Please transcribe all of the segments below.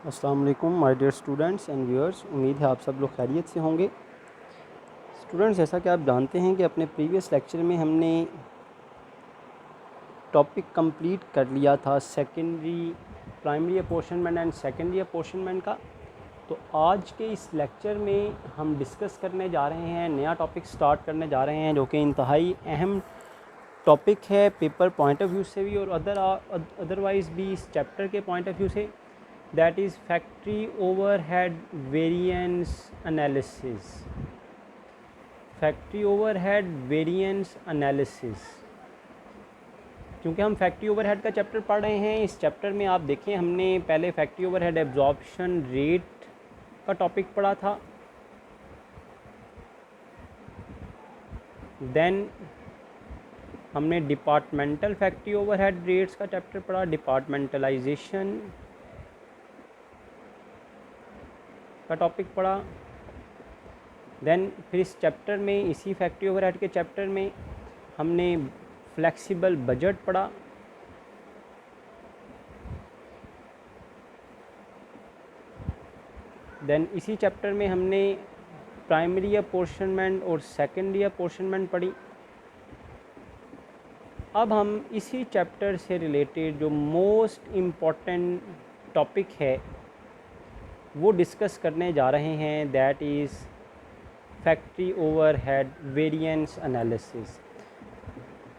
अस्सलाम वालेकुम my dear students and viewers. उम्मीद है आप सब लोग खैरियत से होंगे। स्टूडेंट्स, जैसा कि आप जानते हैं कि अपने प्रीवियस लेक्चर में हमने टॉपिक कंप्लीट कर लिया था primary apportionment and secondary apportionment का। तो आज के इस लेक्चर में हम डिस्कस करने जा रहे हैं, नया टॉपिक स्टार्ट करने जा रहे हैं जो कि इंतहाई अहम टॉपिक है पेपर पॉइंट ऑफ व्यू से भी और अदरवाइज़ भी इस चैप्टर के पॉइंट ऑफ व्यू से। That is factory overhead variance analysis. Factory overhead variance analysis. क्योंकि हम फैक्ट्री ओवरहेड का चैप्टर पढ़ रहे हैं, इस चैप्टर में आप देखें हमने पहले फैक्ट्री ओवरहेड एब्जॉर्प्शन रेट का टॉपिक पढ़ा था, देन हमने डिपार्टमेंटल फैक्ट्री ओवरहेड रेट्स का चैप्टर पढ़ा, डिपार्टमेंटलाइजेशन का टॉपिक पढ़ा। देन फिर इस चैप्टर में, इसी फैक्ट्री ओवरहेड के चैप्टर में हमने फ्लेक्सिबल बजट पढ़ा। देन इसी चैप्टर में हमने प्राइमरी अपोर्शनमेंट और सेकेंडरी अपोर्शनमेंट पढ़ी। अब हम इसी चैप्टर से रिलेटेड जो मोस्ट इम्पॉर्टेंट टॉपिक है वो डिस्कस करने जा रहे हैं, that is factory overhead variance analysis.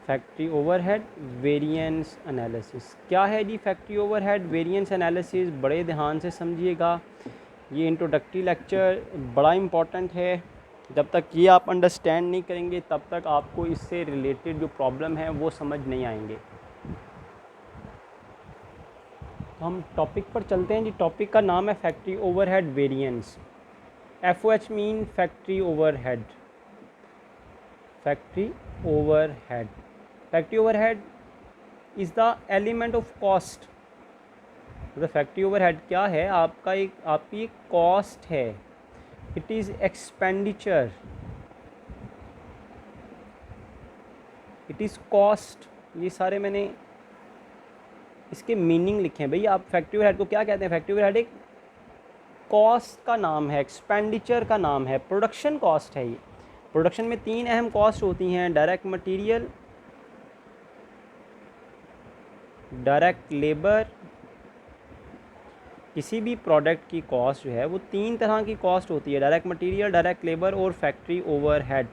Factory overhead variance analysis क्या है जी? फैक्ट्री ओवरहेड वेरिएंस एनालिसिस बड़े ध्यान से समझिएगा, ये इंट्रोडक्टरी लेक्चर बड़ा इम्पॉर्टेंट है। जब तक ये आप अंडरस्टैंड नहीं करेंगे तब तक आपको इससे रिलेटेड जो प्रॉब्लम है वो समझ नहीं आएंगे। तो हम टॉपिक पर चलते हैं जी। टॉपिक का नाम है factory overhead variance. FOH mean factory overhead. Factory overhead, factory overhead is the element of cost. मतलब फैक्ट्री ओवरहेड क्या है? आपकी एक कॉस्ट है। It is expenditure, it is cost. ये सारे मैंने इसके मीनिंग लिखे हैं। भैया आप फैक्ट्री ओवरहेड को क्या कहते हैं? फैक्ट्री ओवरहेड एक कॉस्ट का नाम है, एक्सपेंडिचर का नाम है, प्रोडक्शन कॉस्ट है। ये प्रोडक्शन में 3 अहम कॉस्ट होती हैं, डायरेक्ट मटेरियल, डायरेक्ट लेबर। किसी भी प्रोडक्ट की कॉस्ट जो है वो 3 तरह की कॉस्ट होती है, डायरेक्ट मटेरियल, डायरेक्ट लेबर और फैक्ट्री ओवरहेड।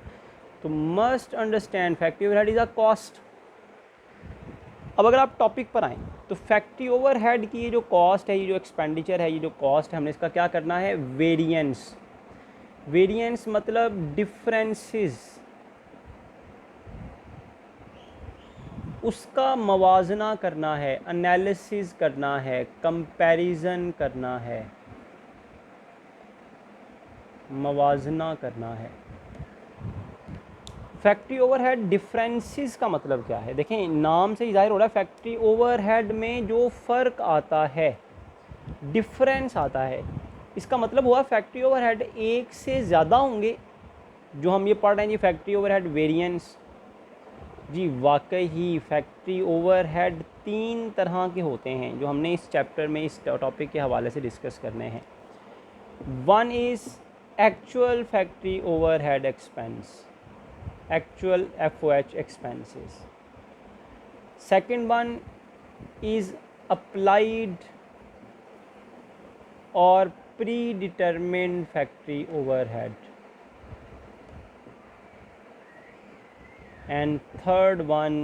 तो must understand factory overhead is a cost. अब अगर आप टॉपिक पर आएँ तो फैक्ट्री ओवरहेड की ये जो कॉस्ट है, ये जो एक्सपेंडिचर है, ये जो कॉस्ट है, हमने इसका क्या करना है? वेरिएंस। वेरिएंस मतलब डिफरेंसेस, उसका मवाजना करना है, एनालिसिस करना है, कंपैरिजन करना है, मवाजना करना है। फैक्ट्री ओवरहेड डिफरेंसेस का मतलब क्या है? देखें नाम से ही जाहिर हो रहा है, फैक्ट्री ओवरहेड में जो फ़र्क आता है, डिफरेंस आता है, इसका मतलब हुआ फैक्ट्री ओवरहेड एक से ज़्यादा होंगे। जो हम ये पढ़ रहे हैं जी फैक्ट्री ओवरहेड वेरिएंस, जी वाकई ही फैक्ट्री ओवरहेड 3 तरह के होते हैं जो हमने इस चैप्टर में इस टॉपिक के हवाले से डिस्कस करने हैं। One is actual factory overhead expense, actual FOH expenses. Second one is applied or predetermined factory overhead. And third one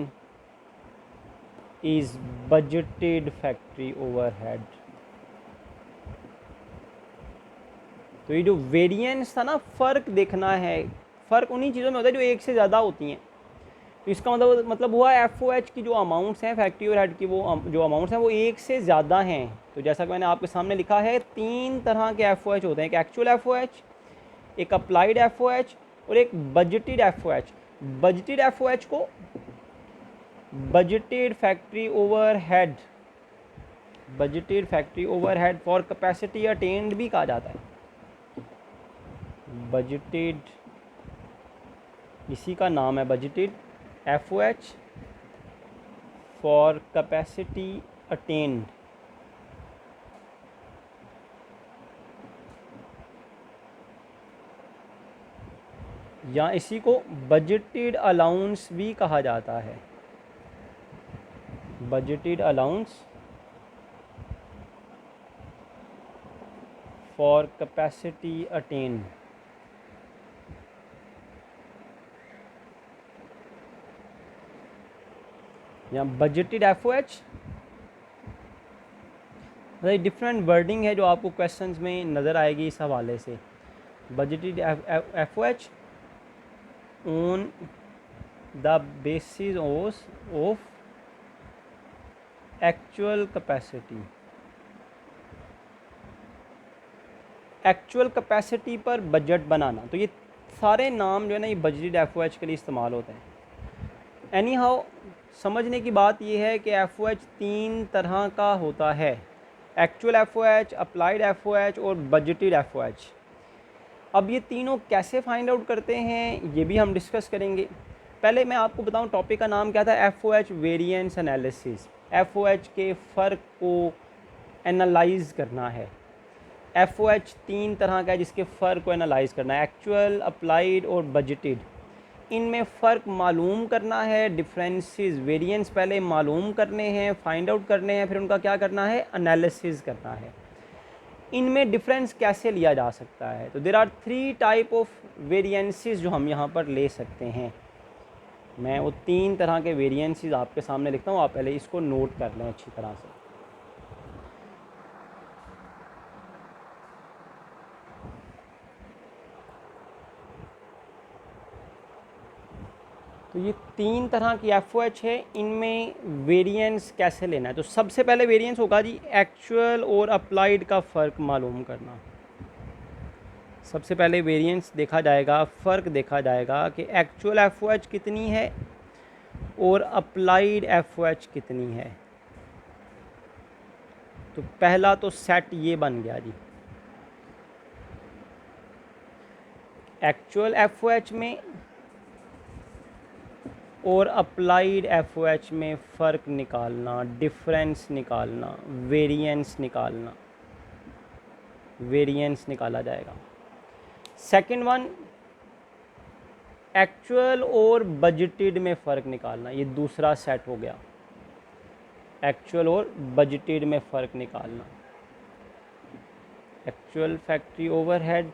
is budgeted factory overhead. तो ये जो वेरिएंस था ना, फ़र्क देखना है, फ़र्क उन्हीं चीज़ों में होता है जो एक से ज़्यादा होती हैं। तो इसका मतलब हुआ FOH की जो अमाउंट्स हैं फैक्ट्री ओवरहेड की, वो जो अमाउंट्स हैं वो एक से ज़्यादा हैं। तो जैसा कि मैंने आपके सामने लिखा है, 3 तरह के FOH होते हैं, एक एक्चुअल FOH, एक अप्लाइड FOH और एक बजटेड FOH। बजटेड FOH को budgeted factory overhead, budgeted factory overhead for capacity attend भी कहा जाता है। बजटेड, इसी का नाम है budgeted FOH for capacity attend. या इसी को बजटेड अलाउंस भी कहा जाता है, budgeted allowance for capacity attain. या बजटेड एफओएच, डिफरेंट वर्डिंग है जो आपको क्वेश्चंस में नज़र आएगी इस हवाले से। Budgeted FOH on the basis of actual capacity, actual capacity पर बजट बनाना। तो ये सारे नाम जो है ना ये बजटेड एफओएच के लिए इस्तेमाल होते हैं। एनी हाउ समझने की बात ये है कि एफओएच 3 तरह का होता है, एक्चुअल एफओएच, अप्लाइड एफओएच और बजटेड एफओएच। अब ये तीनों कैसे फाइंड आउट करते हैं ये भी हम डिस्कस करेंगे। पहले मैं आपको बताऊं टॉपिक का नाम क्या था, एफओएच वेरिएंस एनालिसिस। एफओएच के फ़र्क को एनालाइज करना है। एफओएच 3 तरह का है जिसके फ़र्क को एनालाइज करना है, एक्चुअल, अप्लाइड और बजटेड। इनमें फ़र्क मालूम करना है, डिफरेंसेस वेरिएंस पहले मालूम करने हैं, फाइंड आउट करने हैं, फिर उनका क्या करना है, एनालिसिस करना है। इनमें डिफरेंस कैसे लिया जा सकता है, तो there are 3 type of variances जो हम यहाँ पर ले सकते हैं। मैं वो 3 तरह के वेरिएंसेस आपके सामने लिखता हूँ, आप पहले इसको नोट कर लें अच्छी तरह से। तो ये 3 तरह की एफओएच है, इनमें वेरिएंस कैसे लेना है। तो सबसे पहले वेरिएंस होगा जी एक्चुअल और अप्लाइड का फ़र्क मालूम करना। सबसे पहले वेरिएंस देखा जाएगा, फ़र्क देखा जाएगा कि एक्चुअल एफओएच कितनी है और अप्लाइड एफओएच कितनी है। तो पहला तो सेट ये बन गया जी, एक्चुअल एफओएच में और अप्लाइड एफओएच में फ़र्क निकालना, डिफरेंस निकालना, वेरिएंस निकालना, वेरिएंस निकाला जाएगा। सेकंड वन, एक्चुअल और बजटेड में फ़र्क निकालना, ये दूसरा सेट हो गया, एक्चुअल और बजटेड में फ़र्क निकालना। Actual factory overhead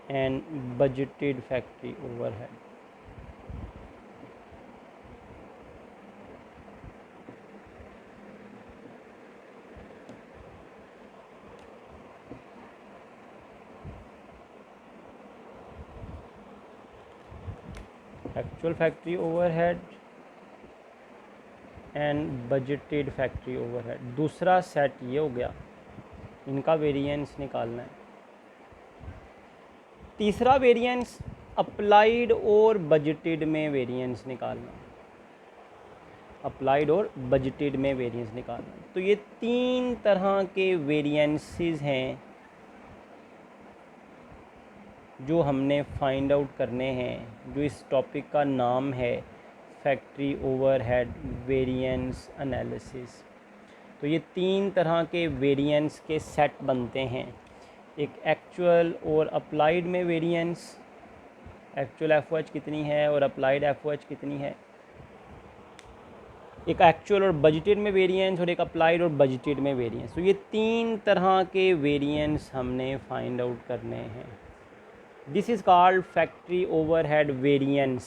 and budgeted factory overhead. Actual factory overhead and budgeted factory overhead, दूसरा सेट ये हो गया, इनका वेरिएंस निकालना है। तीसरा वेरिएंस अप्लाइड और बजटेड में वेरिएंस निकालना, अप्लाइड और बजटेड में वेरिएंस निकालना। तो ये 3 तरह के वेरिएंसेस हैं जो हमने फाइंड आउट करने हैं, जो इस टॉपिक का नाम है फैक्ट्री ओवरहेड वेरिएंस एनालिसिस। तो ये 3 तरह के वेरिएंस के सेट बनते हैं, एक एक्चुअल और अप्लाइड में वेरिएंस, एक्चुअल एफओएच कितनी है और अप्लाइड एफओएच कितनी है, एक एक्चुअल और बजटेड में वेरिएंस और एक अप्लाइड और बजटेड में वेरिएंस। तो ये 3 तरह के वेरिएंस हमने फाइंड आउट करने हैं। This is called factory overhead variance,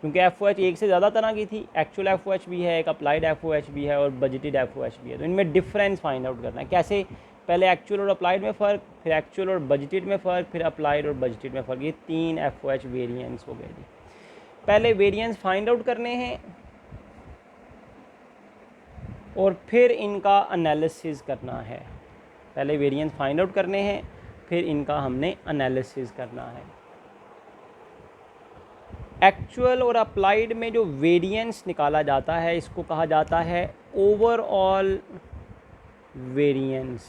क्योंकि एफओएच एक से ज़्यादा तरह की थी, एक्चुअल एफओएच भी है, एक अप्लाइड एफओएच भी है और बजटेड एफओएच भी है। तो इनमें डिफरेंस फाइंड आउट करना है कैसे, पहले एक्चुअल और अप्लाइड में फ़र्क, फिर एक्चुअल और बजटेड में फ़र्क, फिर अप्लाइड और बजटेड में फ़र्क। ये 3 एफओएच वेरिएंस हो गए जी। पहले वेरिएंस फाइंड आउट करने हैं और फिर इनका एनालिसिस करना है। पहले वेरिएंस फाइंड आउट करने हैं, फिर इनका हमने एनालिसिस करना है। एक्चुअल और अप्लाइड में जो वेरिएंस निकाला जाता है इसको कहा जाता है overall variance,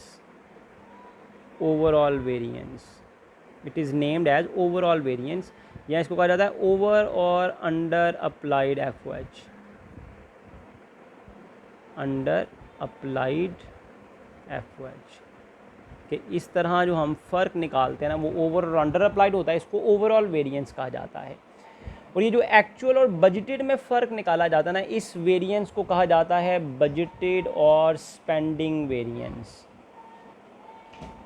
overall variance, it is named as overall variance, या इसको कहा जाता है ओवर और under applied FOH, under applied FOH. कि इस तरह जो हम फ़र्क निकालते हैं ना वो ओवर और अंडर अप्लाइड होता है, इसको ओवरऑल वेरिएंस कहा जाता है। और ये जो एक्चुअल और बजटेड में फ़र्क निकाला जाता है ना, इस वेरिएंस को कहा जाता है बजटेड और स्पेंडिंग वेरिएंस।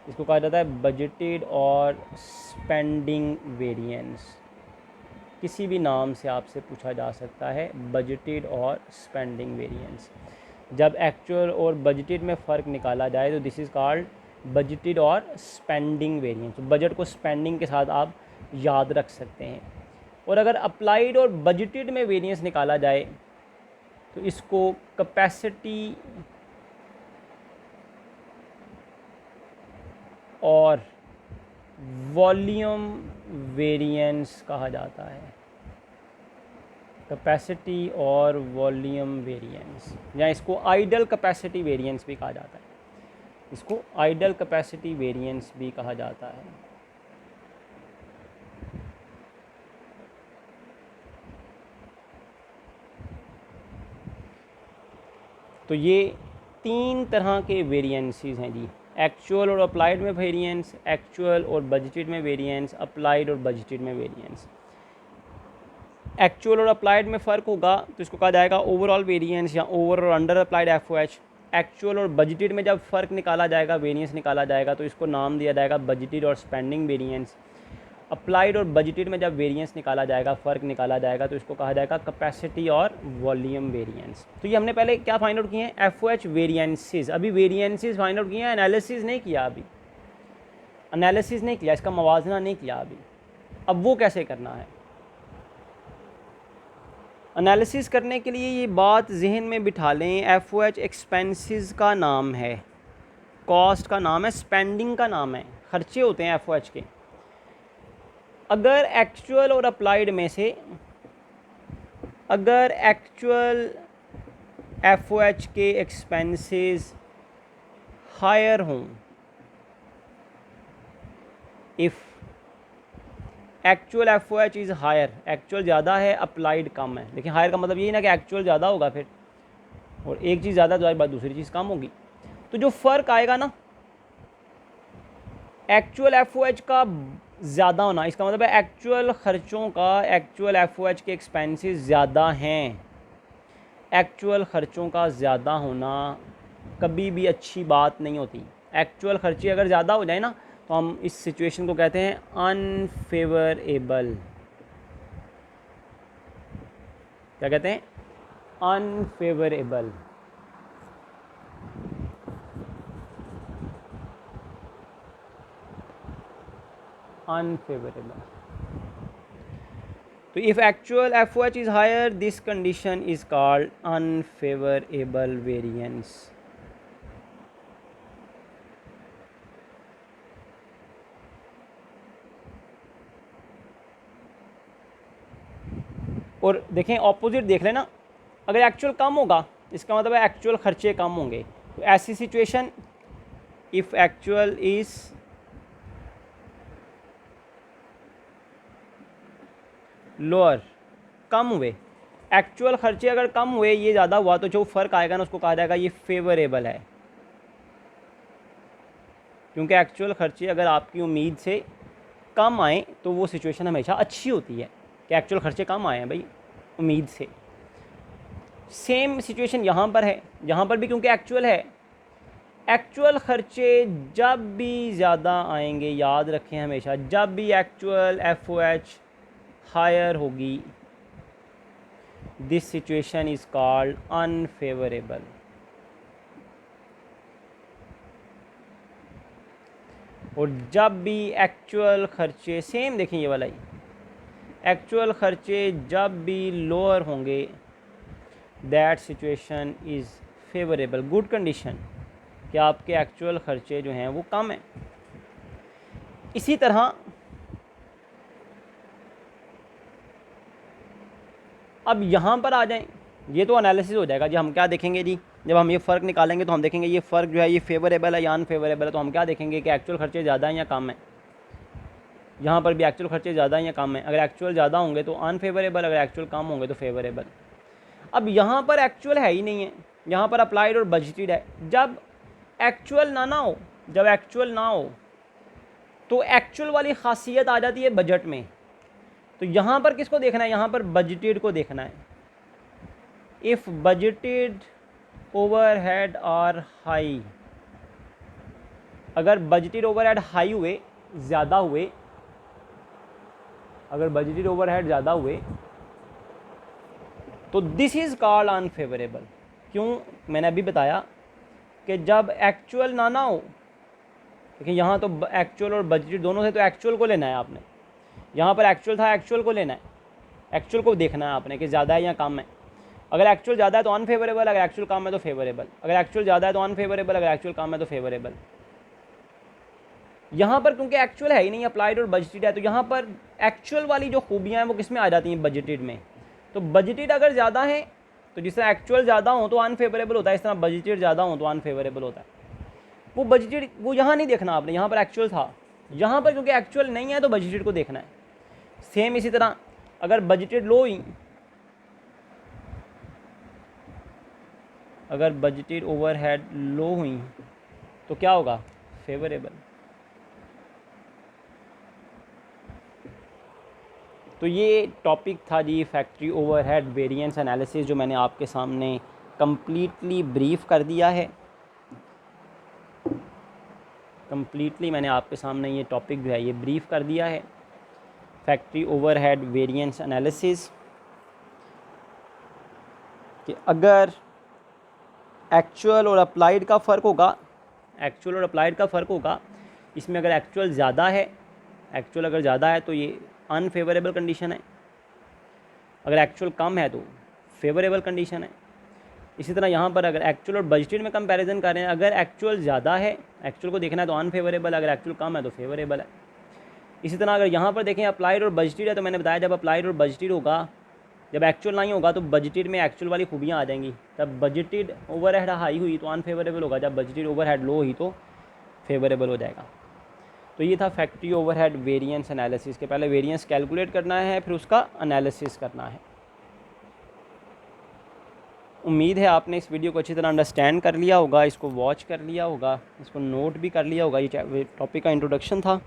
इसको कहा जाता है बजटेड और स्पेंडिंग वेरिएंस। किसी भी नाम से आपसे पूछा जा सकता है, बजटेड और स्पेंडिंग वेरिएंस। जब एक्चुअल और बजटेड में फ़र्क निकाला जाए तो दिस इज़ कॉल्ड बजटेड और स्पेंडिंग वेरिएंस। बजट को स्पेंडिंग के साथ आप याद रख सकते हैं। और अगर अप्लाइड और बजटेड में वेरिएंस निकाला जाए तो इसको कैपेसिटी और वॉल्यूम वेरिएंस कहा जाता है। कैपेसिटी और वॉल्यूम वेरिएंस, या इसको आइडल कैपेसिटी वेरिएंस भी कहा जाता है। इसको आइडल कैपेसिटी वेरिएंस भी कहा जाता है। तो ये 3 तरह के वेरिएंसेस हैं जी, एक्चुअल और अप्लाइड में वेरिएंस, एक्चुअल और बजटेड में वेरिएंस, अप्लाइड और बजटेड में वेरिएंस। एक्चुअल और अप्लाइड में फ़र्क होगा तो इसको कहा जाएगा ओवरऑल वेरिएंस या ओवर और अंडर अप्लाइड FOH। एक्चुअल और बजटेड में जब फ़र्क निकाला जाएगा, वेरिएंस निकाला जाएगा, तो इसको नाम दिया जाएगा बजटेड और स्पेंडिंग वेरिएंस। अप्लाइड और बजटेड में जब वेरिएंस निकाला जाएगा, फ़र्क निकाला जाएगा, तो इसको कहा जाएगा कैपेसिटी और वॉल्यूम वेरिएंस। तो ये हमने पहले क्या फाइंड आउट किए हैं, FOH वेरिएंसेस। अभी वेरिएंसेस फाइंड आउट किए हैं, एनालिसिस नहीं किया अभी, एनालिसिस नहीं किया, इसका मवाजना नहीं किया अभी। अब वो कैसे करना है, एनालिसिस करने के लिए ये बात जहन में बिठा लें, FOH एक्सपेंसेस का नाम है, कॉस्ट का नाम है, स्पेंडिंग का नाम है, खर्चे होते हैं FOH के। अगर एक्चुअल और अप्लाइड में से, अगर एक्चुअल FOH के एक्सपेंसेस हायर हों, if actual FOH is higher, actual ज़्यादा है, अप्लाइड कम है। लेकिन हायर का मतलब यही ना कि एक्चुअल ज़्यादा होगा फिर, और एक चीज़ ज़्यादा तो बाद दूसरी चीज़ कम होगी। तो जो फ़र्क आएगा ना, एक्चुअल FOH का ज़्यादा होना, इसका मतलब है एक्चुअल ख़र्चों का, एक्चुअल FOH के एक्सपेंसेस ज़्यादा हैं। एक्चुअल ख़र्चों का ज़्यादा होना कभी भी अच्छी बात नहीं होती। एक्चुअल खर्चे अगर ज़्यादा हो जाए ना, तो हम इस सिचुएशन को कहते हैं अनफेवरेबल। क्या कहते हैं, अनफेवरेबल। अनफेवरेबल। तो if actual FOH is higher, this condition is called unfavourable variance. और देखें ऑपोजिट देख लेना, अगर एक्चुअल कम होगा इसका मतलब है एक्चुअल खर्चे कम होंगे। तो ऐसी situation, if actual is lower, कम हुए, एक्चुअल खर्चे अगर कम हुए, ये ज़्यादा हुआ, तो जो फ़र्क आएगा ना उसको कहा जाएगा ये फेवरेबल है। क्योंकि एक्चुअल खर्चे अगर आपकी उम्मीद से कम आए तो वो सिचुएशन हमेशा अच्छी होती है कि एक्चुअल खर्चे कम आए हैं भाई उम्मीद से। सेम सिचुएशन यहाँ पर है, यहाँ पर भी क्योंकि एक्चुअल है, एक्चुअल खर्चे जब भी ज़्यादा आएंगे, याद रखें हमेशा, जब भी एक्चुअल FOH हायर होगी, this situation is called unfavourable. और जब भी एक्चुअल खर्चे, सेम देखें ये वाला ही, एक्चुअल खर्चे जब भी लोअर होंगे, that situation is favourable, good condition, कि आपके एक्चुअल खर्चे जो हैं वो कम हैं। इसी तरह अब यहाँ पर आ जाएं, ये तो एनालिसिस हो जाएगा जी। हम क्या देखेंगे जी, जब हम ये फ़र्क निकालेंगे तो हम देखेंगे ये फ़र्क जो है ये फेवरेबल है या अनफेवरेबल है। तो हम क्या देखेंगे कि एक्चुअल खर्चे ज़्यादा हैं या कम हैं। यहाँ पर भी एक्चुअल खर्चे ज़्यादा हैं या कम हैं। अगर एक्चुअल ज़्यादा होंगे तो अनफेवरेबल, अगर एक्चुअल कम होंगे तो फेवरेबल। अब यहाँ पर एक्चुअल है ही नहीं है, यहाँ पर अप्लाइड और बजटेड है। जब एक्चुअल ना हो, जब एक्चुअल ना हो तो एक्चुअल वाली खासियत आ जाती है बजट में। तो यहाँ पर किसको देखना है, यहाँ पर बजटेड को देखना है। If budgeted overhead are high, अगर बजटेड ओवरहेड हाई हुए, ज़्यादा हुए, अगर बजटेड ओवरहेड ज़्यादा हुए तो दिस इज़ कॉल्ड अनफेवरेबल। क्यों, मैंने अभी बताया कि जब एक्चुअल ना हो, देखिए यहाँ तो एक्चुअल और बजटेड दोनों से, तो एक्चुअल को लेना है आपने। यहाँ पर एक्चुअल था, एक्चुअल को लेना है, एक्चुअल को देखना है आपने कि ज़्यादा है या कम है। अगर एक्चुअल ज़्यादा है तो अनफेवरेबल, अगर एक्चुअल कम है तो फेवरेबल। अगर एक्चुअल ज़्यादा है तो अनफेवरेबल, अगर एक्चुअल कम है तो फेवरेबल। यहाँ पर क्योंकि एक्चुअल है ही नहीं, अप्लाइड और बजटेड है, तो यहाँ पर एक्चुअल वाली जो खूबियाँ हैं वो किस में आ जाती हैं, बजटेड में। तो बजटेड अगर ज़्यादा है तो जिस तरह एक्चुअल ज़्यादा हो तो अनफेवरेबल होता है, इस तरह बजटेड ज़्यादा हो तो अनफेवरेबल होता है। वो बजटेड वो यहाँ नहीं देखना आपने, यहाँ पर एक्चुअल था, यहाँ पर क्योंकि एक्चुअल नहीं है तो बजटेड को देखना है। सेम इसी तरह अगर बजटेड लो हुई, अगर बजटेड ओवरहेड लो हुई तो क्या होगा, फेवरेबल। तो ये टॉपिक था जी फैक्ट्री ओवरहेड वेरिएंस एनालिसिस, जो मैंने आपके सामने कम्प्लीटली ब्रीफ कर दिया है। कम्प्लीटली मैंने आपके सामने ये टॉपिक जो है ये ब्रीफ कर दिया है, फैक्ट्री ओवरहेड वेरिएंस एनालिसिस, कि अगर एक्चुअल और अप्लाइड का फ़र्क होगा, एक्चुअल और अप्लाइड का फ़र्क होगा, इसमें अगर एक्चुअल ज़्यादा है, एक्चुअल अगर ज़्यादा है तो ये अनफेवरेबल कंडीशन है, अगर एक्चुअल कम है तो फेवरेबल कंडीशन है। इसी तरह यहाँ पर अगर एक्चुअल और बजटेड में कंपैरिजन कर रहे हैं, अगर एक्चुअल ज़्यादा है, एक्चुअल को देखना है तो अनफेवरेबल, अगर एक्चुअल कम है तो फेवरेबल है। इसी तरह अगर यहाँ पर देखें अप्लाइड और बजटेड है, तो मैंने बताया जब अप्लाइड और बजटेड होगा, जब एक्चुअल नहीं होगा तो बजटेड में एक्चुअल वाली खूबियाँ आ जाएंगी। तब बजटेड ओवरहेड हाई हुई तो अनफेवरेबल होगा, जब बजटेड ओवरहेड लो हुई तो फेवरेबल हो जाएगा। तो ये था फैक्ट्री ओवरहेड वेरिएंस एनालिसिस, के पहले वेरिएंस कैलकुलेट करना है, फिर उसका एनालिसिस करना है। उम्मीद है आपने इस वीडियो को अच्छी तरह अंडरस्टैंड कर लिया होगा, इसको वॉच कर लिया होगा, इसको नोट भी कर लिया होगा। ये टॉपिक का इंट्रोडक्शन था।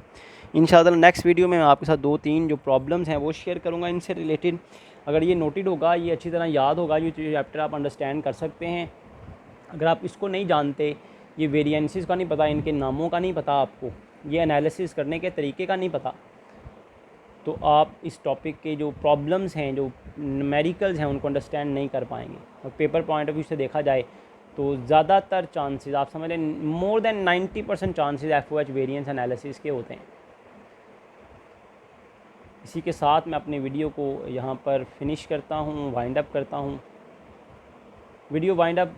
इंशाअल्लाह नेक्स्ट वीडियो में मैं आपके साथ 2-3 जो प्रॉब्लम्स हैं वो शेयर करूँगा इनसे रिलेटेड। अगर ये नोटेड होगा, ये अच्छी तरह याद होगा, ये चैप्टर आप अंडरस्टैंड कर सकते हैं। अगर आप इसको नहीं जानते, ये वेरिएंसेस का नहीं पता, इनके नामों का नहीं पता आपको, ये एनालिसिस करने के तरीके का नहीं पता, तो आप इस टॉपिक के जो प्रॉब्लम्स हैं, जो न्यूमेरिकल्स हैं, उनको अंडरस्टैंड नहीं कर पाएंगे। और पेपर पॉइंट ऑफ व्यू से देखा जाए तो ज़्यादातर चांसेस, आप समझ लें more than 90% chances FOH variance analysis के होते हैं। इसी के साथ मैं अपनी वीडियो को यहाँ पर फिनिश करता हूँ, वाइंड अप करता हूँ। वीडियो वाइंड अप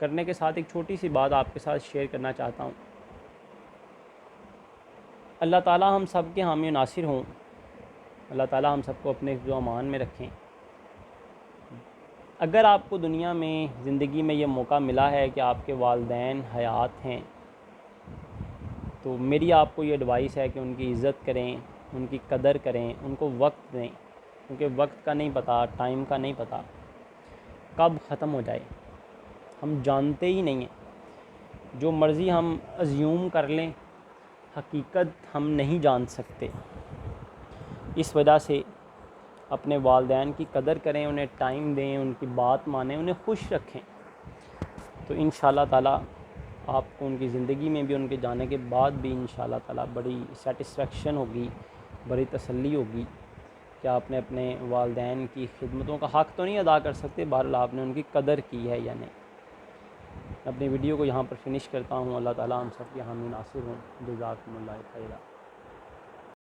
करने के साथ एक छोटी सी बात आपके साथ शेयर करना चाहता हूँ। अल्लाह ताला हम सब के हामी नासिर हों, अल्लाह ताला हम सबको अपने हिफ्ज़ व अमान में रखें। अगर आपको दुनिया में ज़िंदगी में ये मौका मिला है कि आपके वालिदैन हयात हैं, तो मेरी आपको ये एडवाइस है कि उनकी इज़्ज़त करें, उनकी कदर करें, उनको वक्त दें, क्योंकि वक्त का नहीं पता, टाइम का नहीं पता कब ख़त्म हो जाए, हम जानते ही नहीं हैं। जो मर्ज़ी हम अज्यूम कर लें, हकीकत हम नहीं जान सकते। इस वजह से अपने वालिदैन की कदर करें, उन्हें टाइम दें, उनकी बात मानें, उन्हें खुश रखें। तो इंशाअल्लाह ताला आपको उनकी ज़िंदगी में भी, उनके जाने के बाद भी इंशाअल्लाह ताला बड़ी सेटिस्फेक्शन होगी, बड़ी तसल्ली होगी कि आपने अपने वालिदैन की खिदमतों का हक़ तो नहीं अदा कर सकते, बहरहाल आपने उनकी कदर की है या नहीं। अपनी वीडियो को यहाँ पर फिनिश करता हूँ। अल्लाह ताला हम सब के हामी नासिर हों। जज़ाकुमुल्लाह खैरा।